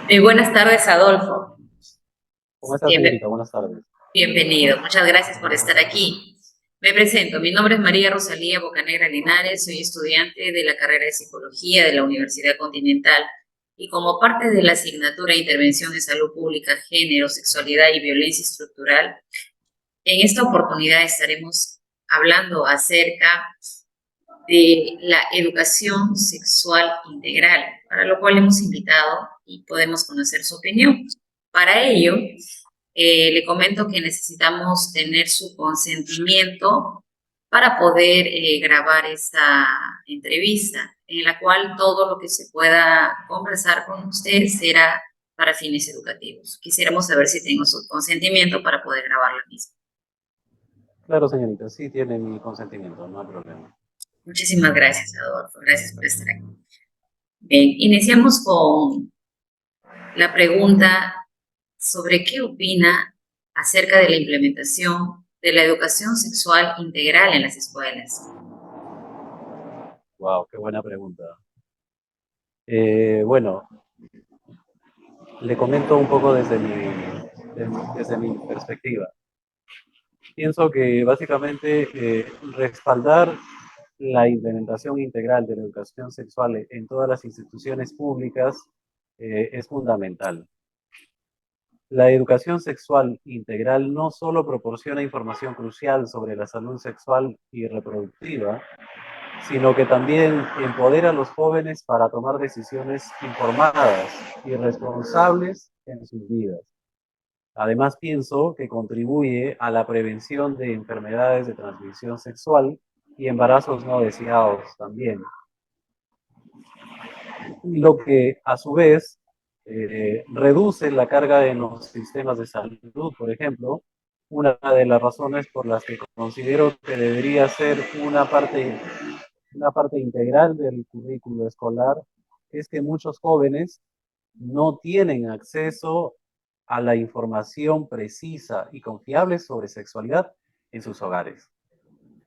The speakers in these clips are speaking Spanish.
Buenas tardes, Adolfo. ¿Cómo está, señorita? Bienve- Buenas tardes. Bienvenido. Muchas gracias por estar aquí. Me presento. Mi nombre es María Rosalía Bocanegra Linares. Soy estudiante de la carrera de Psicología de la Universidad Continental y como parte de la asignatura de Intervención en Salud Pública, Género, Sexualidad y Violencia Estructural, en esta oportunidad estaremos hablando acerca de la educación sexual integral, para lo cual hemos invitado y podemos conocer su opinión. Para ello, le comento que necesitamos tener su consentimiento para poder grabar esta entrevista, en la cual todo lo que se pueda conversar con usted será para fines educativos. Quisiéramos saber si tengo su consentimiento para poder grabar la misma. Claro, señorita, sí tiene mi consentimiento, no hay problema. Muchísimas gracias, Adolfo. Gracias por estar aquí. Bien, iniciamos con la pregunta sobre qué opina acerca de la implementación de la educación sexual integral en las escuelas. Wow, qué buena pregunta. Bueno, le comento un poco desde mi perspectiva. Pienso que básicamente respaldar la implementación integral de la educación sexual en todas las instituciones públicas es fundamental. La educación sexual integral no solo proporciona información crucial sobre la salud sexual y reproductiva, sino que también empodera a los jóvenes para tomar decisiones informadas y responsables en sus vidas. Además, pienso que contribuye a la prevención de enfermedades de transmisión sexual y embarazos no deseados también, lo que a su vez reduce la carga en los sistemas de salud, por ejemplo. Una de las razones por las que considero que debería ser una parte integral del currículo escolar es que muchos jóvenes no tienen acceso a la información precisa y confiable sobre sexualidad en sus hogares.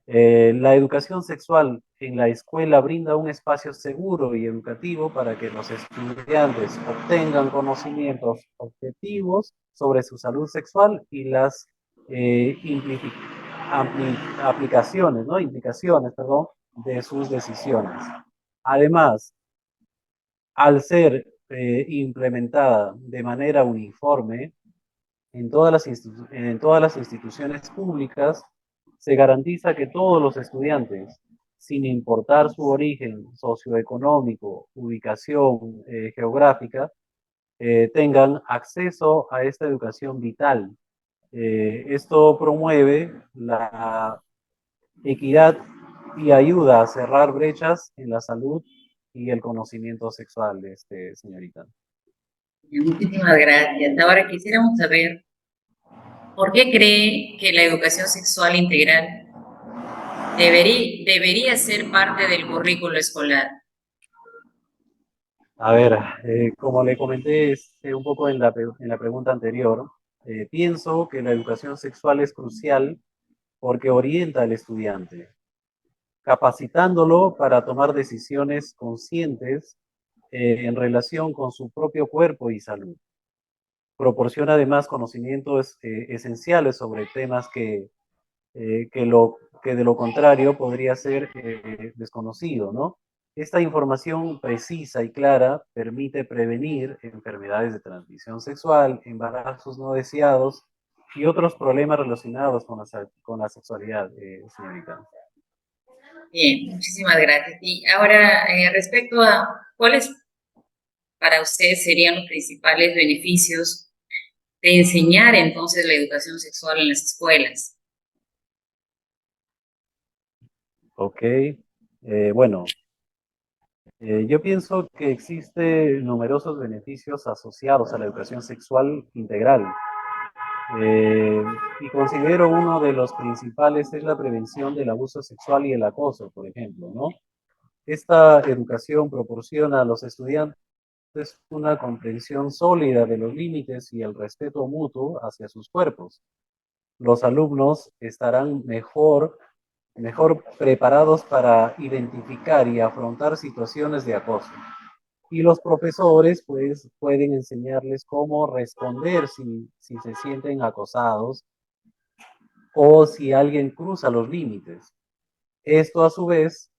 La educación sexual en la escuela brinda un espacio seguro y educativo para que los estudiantes obtengan conocimientos objetivos sobre su salud sexual y las eh, aplicaciones, ¿no? Implicaciones, perdón, de sus decisiones. Además, al ser implementada de manera uniforme en todas las instituciones públicas, se garantiza que todos los estudiantes, sin importar su origen socioeconómico, ubicación geográfica, tengan acceso a esta educación vital. Esto promueve la equidad y ayuda a cerrar brechas en la salud y el conocimiento sexual, señorita. Muchísimas gracias. Ahora quisiéramos saber por qué cree que la educación sexual integral debería ser parte del currículo escolar. A ver, como le comenté un poco en la pregunta anterior, pienso que la educación sexual es crucial porque orienta al estudiante, capacitándolo para tomar decisiones conscientes en relación con su propio cuerpo y salud. Proporciona además conocimientos esenciales sobre temas que de lo contrario podría ser desconocido, ¿no? Esta información precisa y clara permite prevenir enfermedades de transmisión sexual, embarazos no deseados y otros problemas relacionados con la sexualidad, señorita. Bien, muchísimas gracias. Y ahora, respecto a cuáles para usted serían los principales beneficios de enseñar entonces la educación sexual en las escuelas. Ok, bueno, yo pienso que existen numerosos beneficios asociados a la educación sexual integral. Eh, y considero uno de los principales es la prevención del abuso sexual y el acoso, por ejemplo, ¿no? Esta educación proporciona a los estudiantes una comprensión sólida de los límites y el respeto mutuo hacia sus cuerpos. Los alumnos estarán mejor preparados para identificar y afrontar situaciones de acoso. Y los profesores, pues, pueden enseñarles cómo responder si se sienten acosados o si alguien cruza los límites. Esto, a su vez,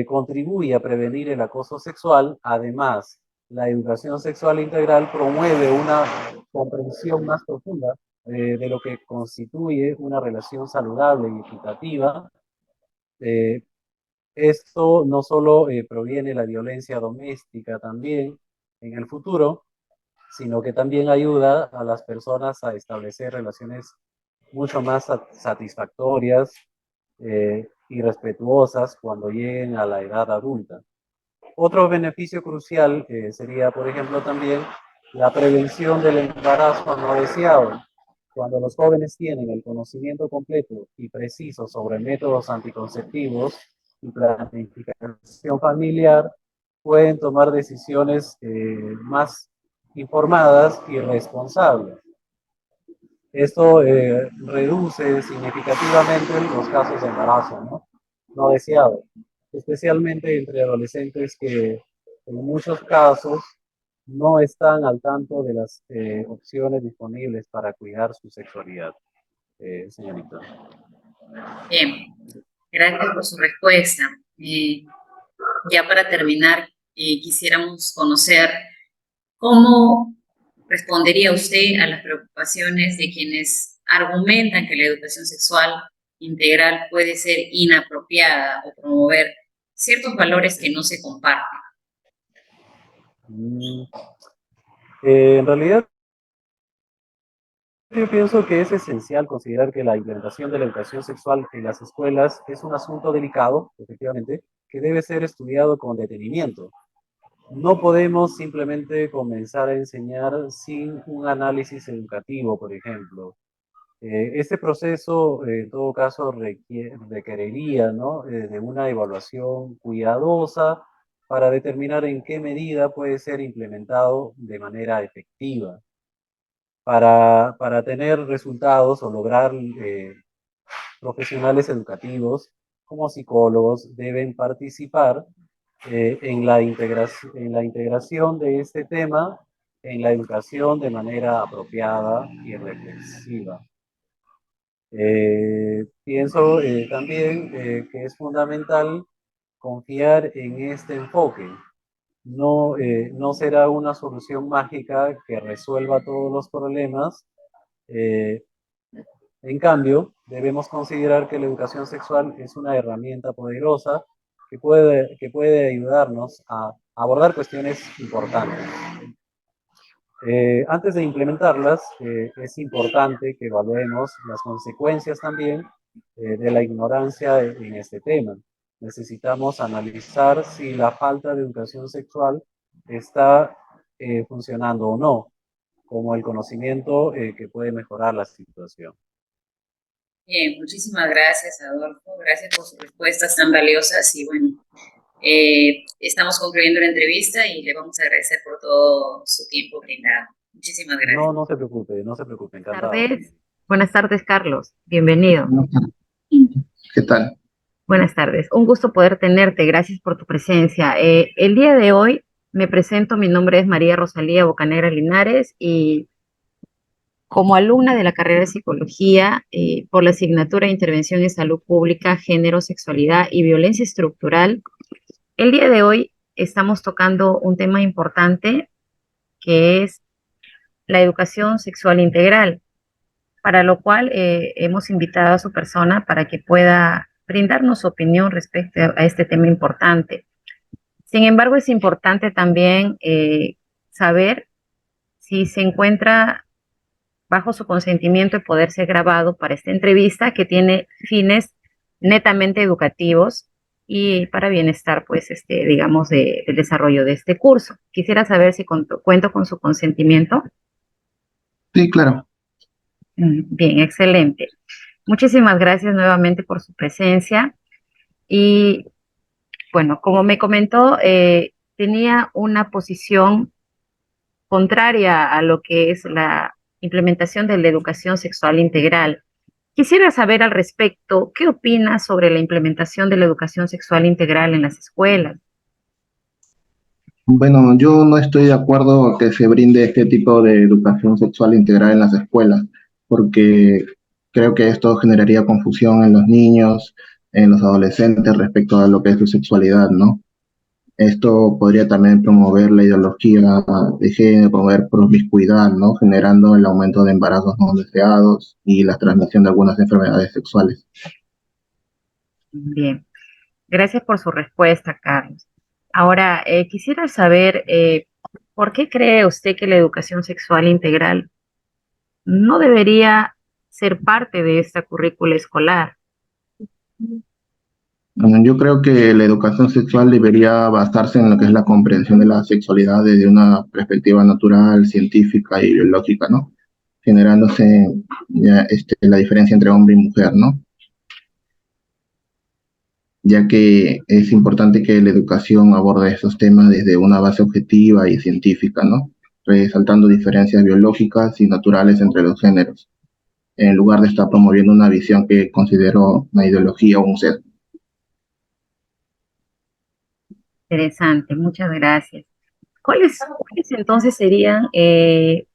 contribuye a prevenir el acoso sexual. Además, la educación sexual integral promueve una comprensión más profunda de lo que constituye una relación saludable y equitativa. Eh, Esto no solo proviene la violencia doméstica también en el futuro, sino que también ayuda a las personas a establecer relaciones mucho más satisfactorias y respetuosas cuando lleguen a la edad adulta. Otro beneficio crucial sería, por ejemplo, también la prevención del embarazo no deseado. Cuando los jóvenes tienen el conocimiento completo y preciso sobre métodos anticonceptivos y planificación familiar, pueden tomar decisiones más informadas y responsables. Esto reduce significativamente los casos de embarazo no deseado, especialmente entre adolescentes que en muchos casos no están al tanto de las opciones disponibles para cuidar su sexualidad, señorita. Bien, gracias por su respuesta. Ya para terminar, quisiéramos conocer cómo respondería usted a las preocupaciones de quienes argumentan que la educación sexual integral puede ser inapropiada o promover ciertos valores que no se comparten. Mm, en realidad, yo pienso que es esencial considerar que la implementación de la educación sexual en las escuelas es un asunto delicado, efectivamente, que debe ser estudiado con detenimiento. No podemos simplemente comenzar a enseñar sin un análisis educativo, por ejemplo. Este proceso, en todo caso, requeriría, ¿no? De una evaluación cuidadosa para determinar en qué medida puede ser implementado de manera efectiva. Para tener resultados o lograr profesionales educativos como psicólogos deben participar en la integración de este tema en la educación de manera apropiada y reflexiva. Pienso también que es fundamental confiar en este enfoque. No será una solución mágica que resuelva todos los problemas. eh, en cambio, debemos considerar que la educación sexual es una herramienta poderosa que puede ayudarnos a abordar cuestiones importantes. Antes de implementarlas, es importante que evaluemos las consecuencias también de la ignorancia en este tema. Necesitamos analizar si la falta de educación sexual está funcionando o no, como el conocimiento que puede mejorar la situación. Bien, muchísimas gracias, Adolfo. Gracias por sus respuestas tan valiosas y bueno, estamos concluyendo la entrevista y le vamos a agradecer por todo su tiempo brindado. Muchísimas gracias. No, no se preocupe, encantado. Buenas tardes, Carlos. Bienvenido. ¿Qué tal? Buenas tardes. Un gusto poder tenerte. Gracias por tu presencia. El día de hoy me presento. Mi nombre es María Rosalía Bocanegra Linares y como alumna de la carrera de Psicología por la asignatura de Intervención en Salud Pública, Género, Sexualidad y Violencia Estructural, el día de hoy estamos tocando un tema importante que es la educación sexual integral, para lo cual hemos invitado a su persona para que pueda brindarnos su opinión respecto a este tema importante. Sin embargo, es importante también saber si se encuentra bajo su consentimiento de poder ser grabado para esta entrevista que tiene fines netamente educativos y para bienestar, pues, digamos, del desarrollo de este curso. Quisiera saber si cuento con su consentimiento. Sí, claro. Bien, excelente. Muchísimas gracias nuevamente por su presencia. Y bueno, como me comentó, tenía una posición contraria a lo que es la implementación de la educación sexual integral. Quisiera saber al respecto, ¿qué opina sobre la implementación de la educación sexual integral en las escuelas? Bueno, yo no estoy de acuerdo que se brinde este tipo de educación sexual integral en las escuelas, porque creo que esto generaría confusión en los niños, en los adolescentes respecto a lo que es su sexualidad, ¿no? Esto podría también promover la ideología de género, promover promiscuidad, ¿no? Generando el aumento de embarazos no deseados y la transmisión de algunas enfermedades sexuales. Bien, gracias por su respuesta, Carlos. Ahora, quisiera saber, ¿por qué cree usted que la educación sexual integral no debería ser parte de esta currícula escolar? Bueno, yo creo que la educación sexual debería basarse en lo que es la comprensión de la sexualidad desde una perspectiva natural, científica y biológica, ¿no? Generándose ya, la diferencia entre hombre y mujer, ¿no? Ya que es importante que la educación aborde esos temas desde una base objetiva y científica, ¿no? Resaltando diferencias biológicas y naturales entre los géneros, en lugar de estar promoviendo una visión que considero una ideología o un sesgo. Interesante, muchas gracias. ¿Cuáles entonces serían, de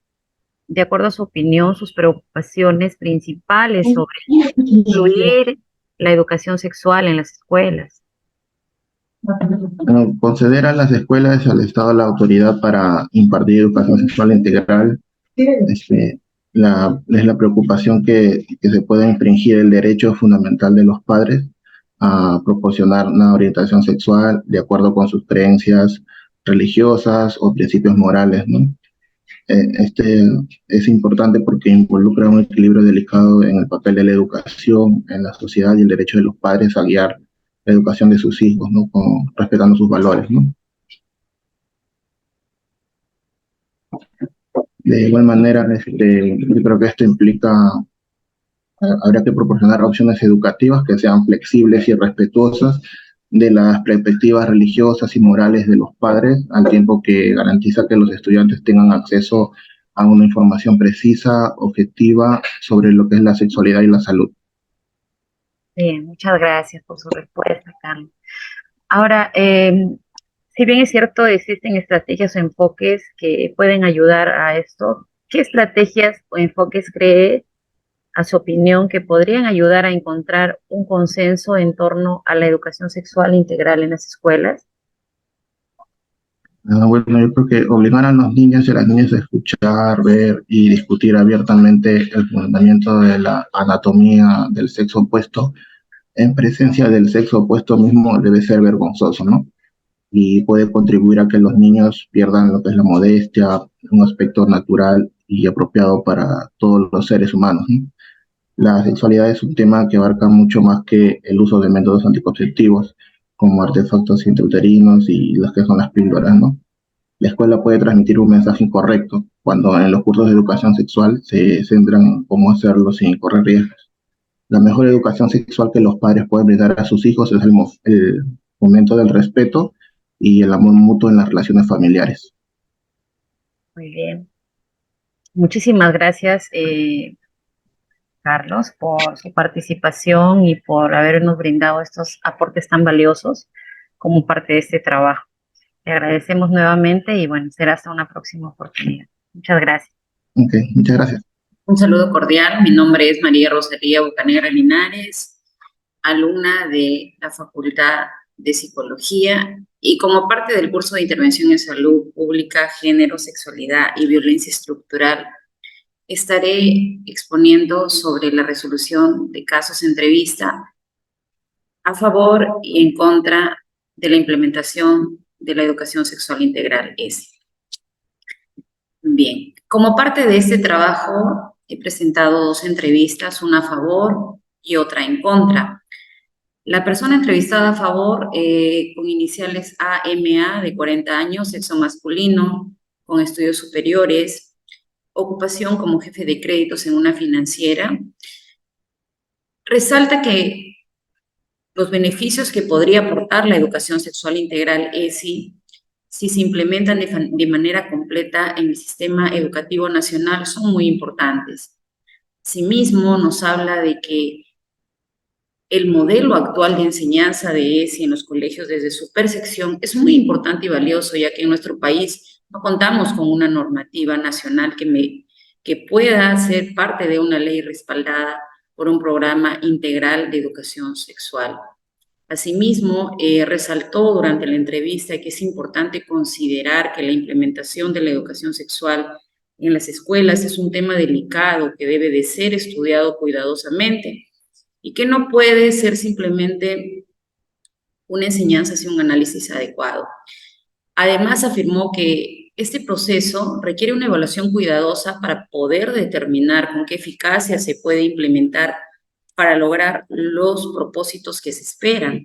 acuerdo a su opinión, sus preocupaciones principales sobre incluir la educación sexual en las escuelas? Bueno, conceder a las escuelas y al Estado la autoridad para impartir educación sexual integral es la preocupación que se pueda infringir el derecho fundamental de los padres a proporcionar una orientación sexual de acuerdo con sus creencias religiosas o principios morales, ¿no? Este es importante porque involucra un equilibrio delicado en el papel de la educación en la sociedad y el derecho de los padres a guiar la educación de sus hijos, ¿no? Respetando sus valores, ¿no? De igual manera, yo creo que esto implica, habría que proporcionar opciones educativas que sean flexibles y respetuosas de las perspectivas religiosas y morales de los padres, al tiempo que garantiza que los estudiantes tengan acceso a una información precisa, objetiva, sobre lo que es la sexualidad y la salud. Bien, muchas gracias por su respuesta, Carlos. Ahora, si bien es cierto, existen estrategias o enfoques que pueden ayudar a esto, ¿qué estrategias o enfoques cree, a su opinión, que podrían ayudar a encontrar un consenso en torno a la educación sexual integral en las escuelas? Bueno, yo creo que obligar a los niños y a las niñas a escuchar, ver y discutir abiertamente el fundamento de la anatomía del sexo opuesto en presencia del sexo opuesto mismo debe ser vergonzoso, ¿no? Y puede contribuir a que los niños pierdan lo que es la modestia, un aspecto natural y apropiado para todos los seres humanos, ¿no? La sexualidad es un tema que abarca mucho más que el uso de métodos anticonceptivos, como artefactos intrauterinos y las que son las píldoras, ¿no? La escuela puede transmitir un mensaje incorrecto cuando en los cursos de educación sexual se centran en cómo hacerlo sin correr riesgos. La mejor educación sexual que los padres pueden brindar a sus hijos es el momento del respeto y el amor mutuo en las relaciones familiares. Muy bien. Muchísimas gracias, Carlos, por su participación y por habernos brindado estos aportes tan valiosos como parte de este trabajo. Le agradecemos nuevamente y bueno, será hasta una próxima oportunidad. Muchas gracias. Ok, muchas gracias. Un saludo cordial. Mi nombre es María Rosalía Bocanegra Linares, alumna de la Facultad de Psicología y como parte del curso de Intervención en Salud Pública, Género, Sexualidad y Violencia Estructural, estaré exponiendo sobre la resolución de casos entrevista a favor y en contra de la implementación de la educación sexual integral ESI. Bien, como parte de este trabajo he presentado dos entrevistas, una a favor y otra en contra. La persona entrevistada a favor, con iniciales AMA, de 40 años, sexo masculino, con estudios superiores, ocupación como jefe de créditos en una financiera, resalta que los beneficios que podría aportar la educación sexual integral ESI, si se implementan de manera completa en el sistema educativo nacional, son muy importantes. Asimismo, nos habla de que el modelo actual de enseñanza de ESI en los colegios desde su percepción es muy importante y valioso, ya que en nuestro país no contamos con una normativa nacional que pueda ser parte de una ley respaldada por un programa integral de educación sexual. Asimismo, resaltó durante la entrevista que es importante considerar que la implementación de la educación sexual en las escuelas es un tema delicado que debe de ser estudiado cuidadosamente y que no puede ser simplemente una enseñanza sin un análisis adecuado. Además, afirmó que este proceso requiere una evaluación cuidadosa para poder determinar con qué eficacia se puede implementar para lograr los propósitos que se esperan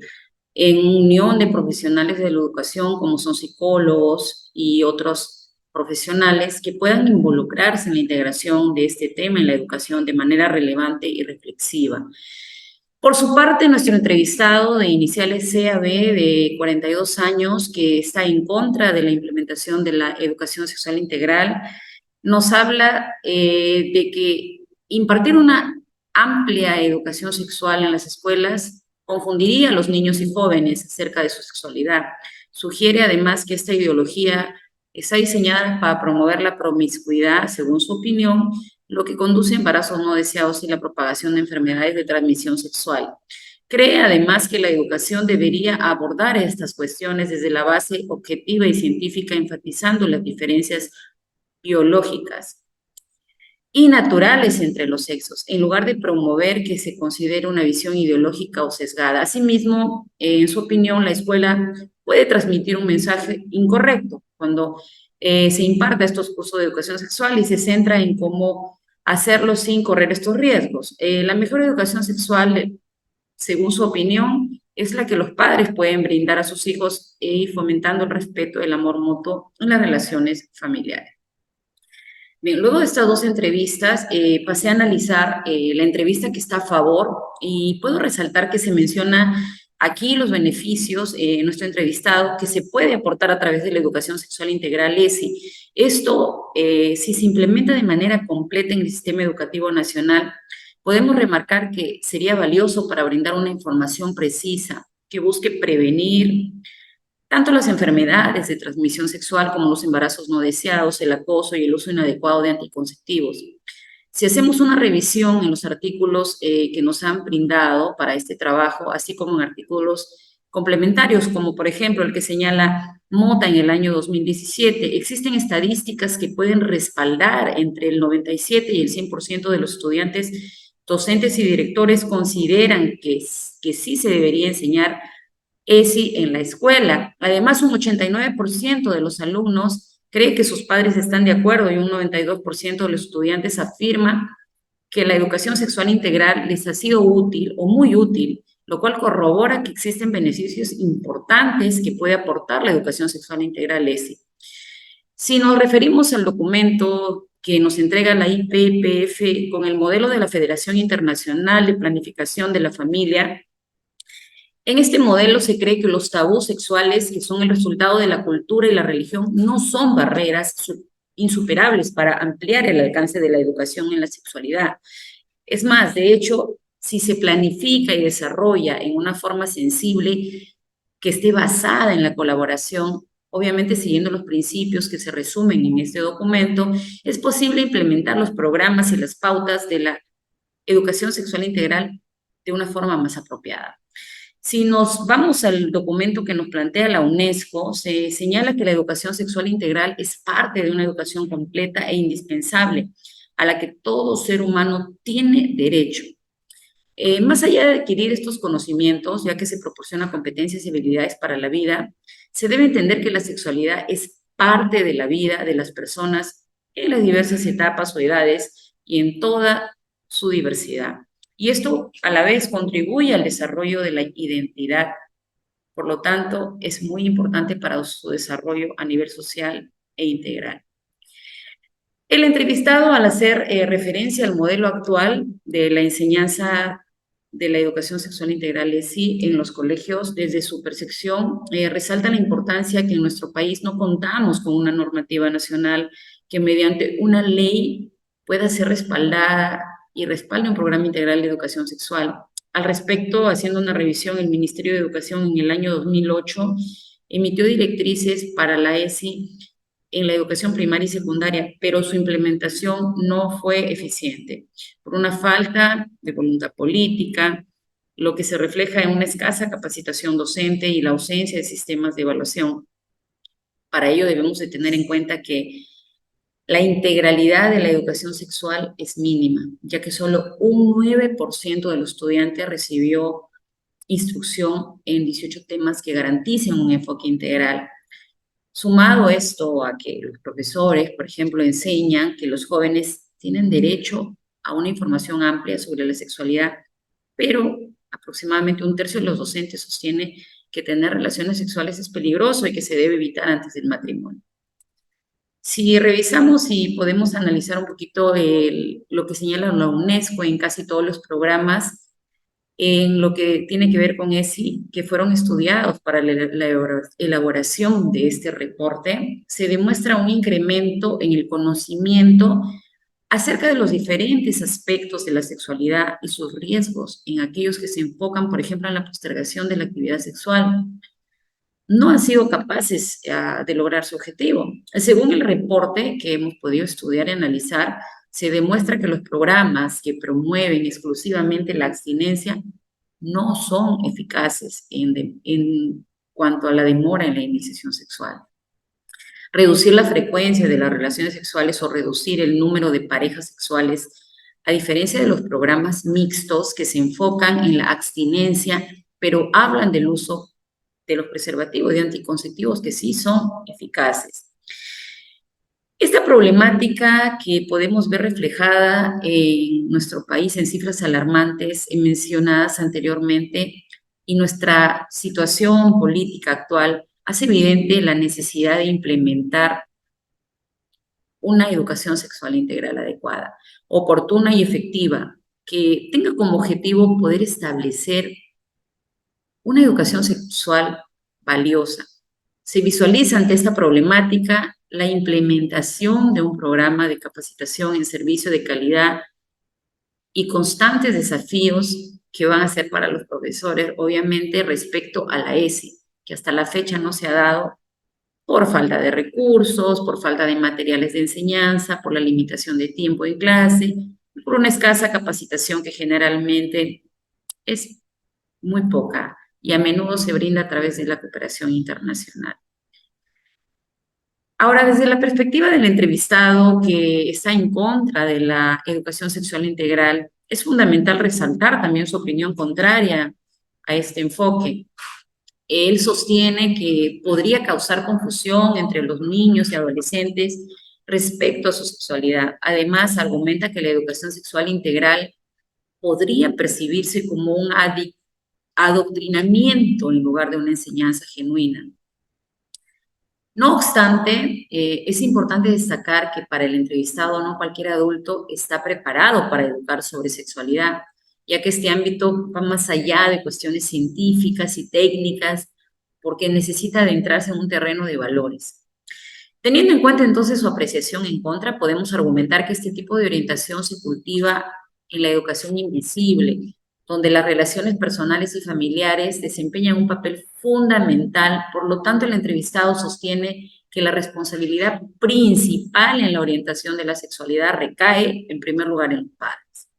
en unión de profesionales de la educación como son psicólogos y otros profesionales que puedan involucrarse en la integración de este tema en la educación de manera relevante y reflexiva. Por su parte, nuestro entrevistado de iniciales CAB de 42 años, que está en contra de la implementación de la educación sexual integral, nos habla de que impartir una amplia educación sexual en las escuelas confundiría a los niños y jóvenes acerca de su sexualidad. Sugiere además que esta ideología está diseñada para promover la promiscuidad, según su opinión, lo que conduce a embarazos no deseados y la propagación de enfermedades de transmisión sexual. Cree además que la educación debería abordar estas cuestiones desde la base objetiva y científica, enfatizando las diferencias biológicas y naturales entre los sexos, en lugar de promover que se considere una visión ideológica o sesgada. Asimismo, en su opinión, la escuela puede transmitir un mensaje incorrecto cuando se imparta estos cursos de educación sexual y se centra en cómo hacerlo sin correr estos riesgos. La mejor educación sexual, según su opinión, es la que los padres pueden brindar a sus hijos fomentando el respeto, el amor mutuo en las relaciones familiares. Bien, luego de estas dos entrevistas, pasé a analizar la entrevista que está a favor y puedo resaltar que se menciona aquí los beneficios, nuestro entrevistado, que se puede aportar a través de la educación sexual integral ESI. Esto, si se implementa de manera completa en el sistema educativo nacional, podemos remarcar que sería valioso para brindar una información precisa que busque prevenir tanto las enfermedades de transmisión sexual como los embarazos no deseados, el acoso y el uso inadecuado de anticonceptivos. Si hacemos una revisión en los artículos que nos han brindado para este trabajo, así como en artículos complementarios, como por ejemplo el que señala Mota en el año 2017, existen estadísticas que pueden respaldar entre el 97 y el 100% de los estudiantes, docentes y directores consideran que sí se debería enseñar ESI en la escuela. Además, un 89% de los alumnos cree que sus padres están de acuerdo y un 92% de los estudiantes afirma que la educación sexual integral les ha sido útil o muy útil, lo cual corrobora que existen beneficios importantes que puede aportar la educación sexual integral ESI. Si nos referimos al documento que nos entrega la IPPF con el modelo de la Federación Internacional de Planificación de la Familia, en este modelo se cree que los tabús sexuales, que son el resultado de la cultura y la religión, no son barreras insuperables para ampliar el alcance de la educación en la sexualidad. Es más, de hecho, si se planifica y desarrolla en una forma sensible que esté basada en la colaboración, obviamente siguiendo los principios que se resumen en este documento, es posible implementar los programas y las pautas de la educación sexual integral de una forma más apropiada. Si nos vamos al documento que nos plantea la UNESCO, se señala que la educación sexual integral es parte de una educación completa e indispensable a la que todo ser humano tiene derecho. Más allá de adquirir estos conocimientos, ya que se proporciona competencias y habilidades para la vida, se debe entender que la sexualidad es parte de la vida de las personas en las diversas etapas o edades y en toda su diversidad. Y esto a la vez contribuye al desarrollo de la identidad. Por lo tanto, es muy importante para su desarrollo a nivel social e integral. El entrevistado, al hacer referencia al modelo actual de la enseñanza de la educación sexual integral ESI en los colegios, desde su percepción, resalta la importancia que en nuestro país no contamos con una normativa nacional que mediante una ley pueda ser respaldada y respalde un programa integral de educación sexual. Al respecto, haciendo una revisión, el Ministerio de Educación en el año 2008 emitió directrices para la ESI en la educación primaria y secundaria, pero su implementación no fue eficiente por una falta de voluntad política, lo que se refleja en una escasa capacitación docente y la ausencia de sistemas de evaluación. Para ello debemos de tener en cuenta que la integralidad de la educación sexual es mínima, ya que solo un 9% de los estudiantes recibió instrucción en 18 temas que garanticen un enfoque integral. Sumado esto a que los profesores, por ejemplo, enseñan que los jóvenes tienen derecho a una información amplia sobre la sexualidad, pero aproximadamente un tercio de los docentes sostiene que tener relaciones sexuales es peligroso y que se debe evitar antes del matrimonio. Si revisamos y podemos analizar un poquito lo que señala la UNESCO en casi todos los programas, en lo que tiene que ver con ESI, que fueron estudiados para la elaboración de este reporte, se demuestra un incremento en el conocimiento acerca de los diferentes aspectos de la sexualidad y sus riesgos en aquellos que se enfocan, por ejemplo, en la postergación de la actividad sexual. No han sido capaces de lograr su objetivo. Según el reporte que hemos podido estudiar y analizar, se demuestra que los programas que promueven exclusivamente la abstinencia no son eficaces en cuanto a la demora en la iniciación sexual. Reducir la frecuencia de las relaciones sexuales o reducir el número de parejas sexuales, a diferencia de los programas mixtos que se enfocan en la abstinencia, pero hablan del uso de los preservativos y anticonceptivos que sí son eficaces. Esta problemática que podemos ver reflejada en nuestro país en cifras alarmantes mencionadas anteriormente y nuestra situación política actual hace evidente la necesidad de implementar una educación sexual integral adecuada, oportuna y efectiva, que tenga como objetivo poder establecer una educación sexual valiosa. Se visualiza ante esta problemática la implementación de un programa de capacitación en servicio de calidad y constantes desafíos que van a ser para los profesores, obviamente, respecto a la ESI, que hasta la fecha no se ha dado por falta de recursos, por falta de materiales de enseñanza, por la limitación de tiempo en clase, por una escasa capacitación que generalmente es muy poca y a menudo se brinda a través de la cooperación internacional. Ahora, desde la perspectiva del entrevistado que está en contra de la educación sexual integral, es fundamental resaltar también su opinión contraria a este enfoque. Él sostiene que podría causar confusión entre los niños y adolescentes respecto a su sexualidad. Además, argumenta que la educación sexual integral podría percibirse como un adoctrinamiento en lugar de una enseñanza genuina. No obstante, es importante destacar que para el entrevistado no cualquier adulto está preparado para educar sobre sexualidad, ya que este ámbito va más allá de cuestiones científicas y técnicas, porque necesita adentrarse en un terreno de valores. Teniendo en cuenta entonces su apreciación en contra, podemos argumentar que este tipo de orientación se cultiva en la educación invisible, donde las relaciones personales y familiares desempeñan un papel fundamental. Por lo tanto, el entrevistado sostiene que la responsabilidad principal en la orientación de la sexualidad recae, en primer lugar, en los padres.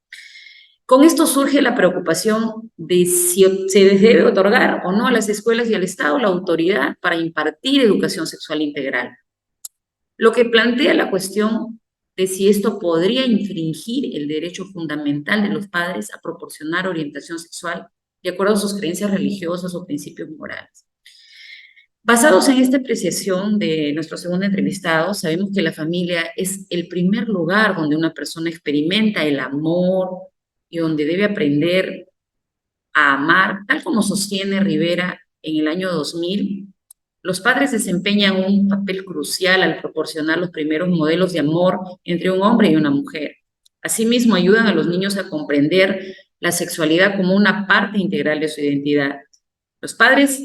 Con esto surge la preocupación de si se les debe otorgar o no a las escuelas y al Estado la autoridad para impartir educación sexual integral, lo que plantea la cuestión de si esto podría infringir el derecho fundamental de los padres a proporcionar orientación sexual de acuerdo a sus creencias religiosas o principios morales. Basados en esta apreciación de nuestro segundo entrevistado, sabemos que la familia es el primer lugar donde una persona experimenta el amor y donde debe aprender a amar, tal como sostiene Rivera en el año 2000. Los padres desempeñan un papel crucial al proporcionar los primeros modelos de amor entre un hombre y una mujer. Asimismo, ayudan a los niños a comprender la sexualidad como una parte integral de su identidad. Los padres,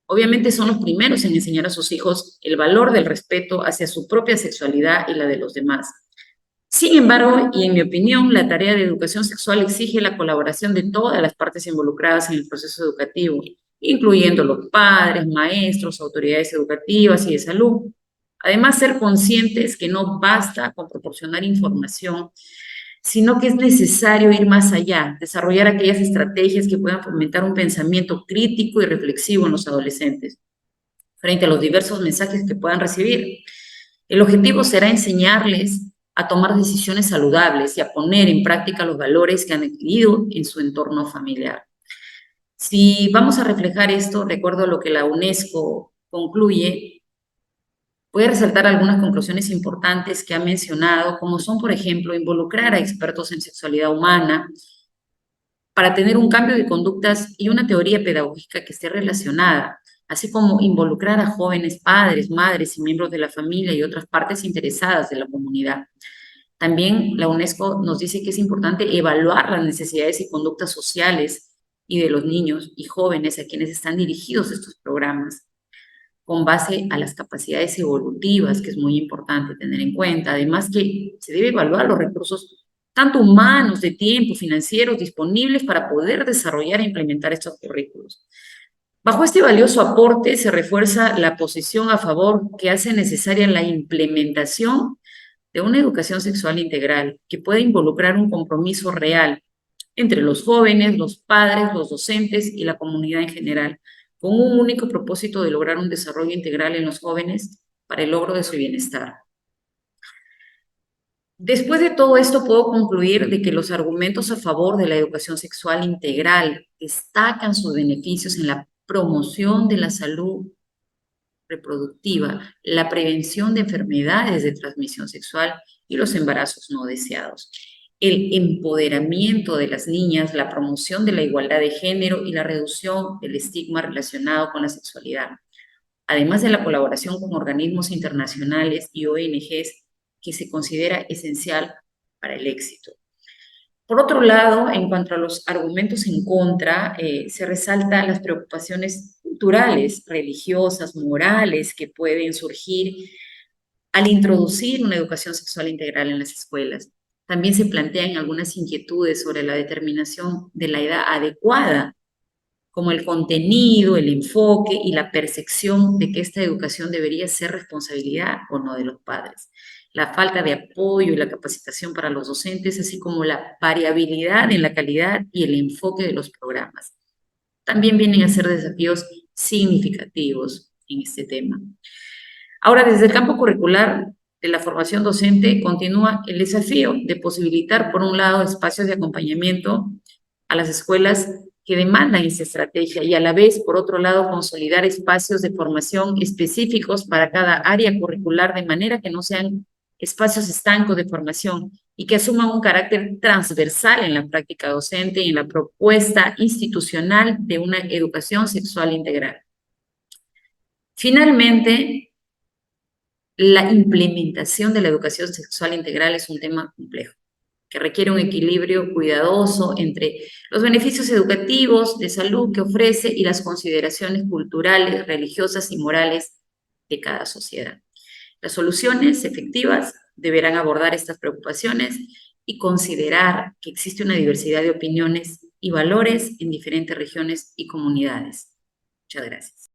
obviamente, son los primeros en enseñar a sus hijos el valor del respeto hacia su propia sexualidad y la de los demás. Sin embargo, y en mi opinión, la tarea de educación sexual exige la colaboración de todas las partes involucradas en el proceso educativo, incluyendo los padres, maestros, autoridades educativas y de salud. Además, ser conscientes que no basta con proporcionar información, sino que es necesario ir más allá, desarrollar aquellas estrategias que puedan fomentar un pensamiento crítico y reflexivo en los adolescentes frente a los diversos mensajes que puedan recibir. El objetivo será enseñarles a tomar decisiones saludables y a poner en práctica los valores que han adquirido en su entorno familiar. Si vamos a reflejar esto, recuerdo lo que la UNESCO concluye. Voy a resaltar algunas conclusiones importantes que ha mencionado, como son, por ejemplo, involucrar a expertos en sexualidad humana para tener un cambio de conductas y una teoría pedagógica que esté relacionada, así como involucrar a jóvenes padres, madres y miembros de la familia y otras partes interesadas de la comunidad. También la UNESCO nos dice que es importante evaluar las necesidades y conductas sociales y de los niños y jóvenes a quienes están dirigidos estos programas, con base a las capacidades evolutivas, que es muy importante tener en cuenta. Además que se debe evaluar los recursos, tanto humanos, de tiempo, financieros, disponibles para poder desarrollar e implementar estos currículos. Bajo este valioso aporte se refuerza la posición a favor que hace necesaria la implementación de una educación sexual integral que pueda involucrar un compromiso real entre los jóvenes, los padres, los docentes y la comunidad en general, con un único propósito de lograr un desarrollo integral en los jóvenes para el logro de su bienestar. Después de todo esto, puedo concluir de que los argumentos a favor de la educación sexual integral destacan sus beneficios en la promoción de la salud reproductiva, la prevención de enfermedades de transmisión sexual y los embarazos no deseados, el empoderamiento de las niñas, la promoción de la igualdad de género y la reducción del estigma relacionado con la sexualidad, además de la colaboración con organismos internacionales y ONGs que se considera esencial para el éxito. Por otro lado, en cuanto a los argumentos en contra, se resaltan las preocupaciones culturales, religiosas, morales que pueden surgir al introducir una educación sexual integral en las escuelas. También se plantean algunas inquietudes sobre la determinación de la edad adecuada, como el contenido, el enfoque y la percepción de que esta educación debería ser responsabilidad o no de los padres, la falta de apoyo y la capacitación para los docentes, así como la variabilidad en la calidad y el enfoque de los programas. También vienen a ser desafíos significativos en este tema. Ahora, desde el campo curricular de la formación docente, continúa el desafío de posibilitar, por un lado, espacios de acompañamiento a las escuelas que demandan esa estrategia y a la vez, por otro lado, consolidar espacios de formación específicos para cada área curricular de manera que no sean espacios estancos de formación y que asuman un carácter transversal en la práctica docente y en la propuesta institucional de una educación sexual integral. Finalmente, la implementación de la educación sexual integral es un tema complejo, que requiere un equilibrio cuidadoso entre los beneficios educativos, de salud que ofrece y las consideraciones culturales, religiosas y morales de cada sociedad. Las soluciones efectivas deberán abordar estas preocupaciones y considerar que existe una diversidad de opiniones y valores en diferentes regiones y comunidades. Muchas gracias.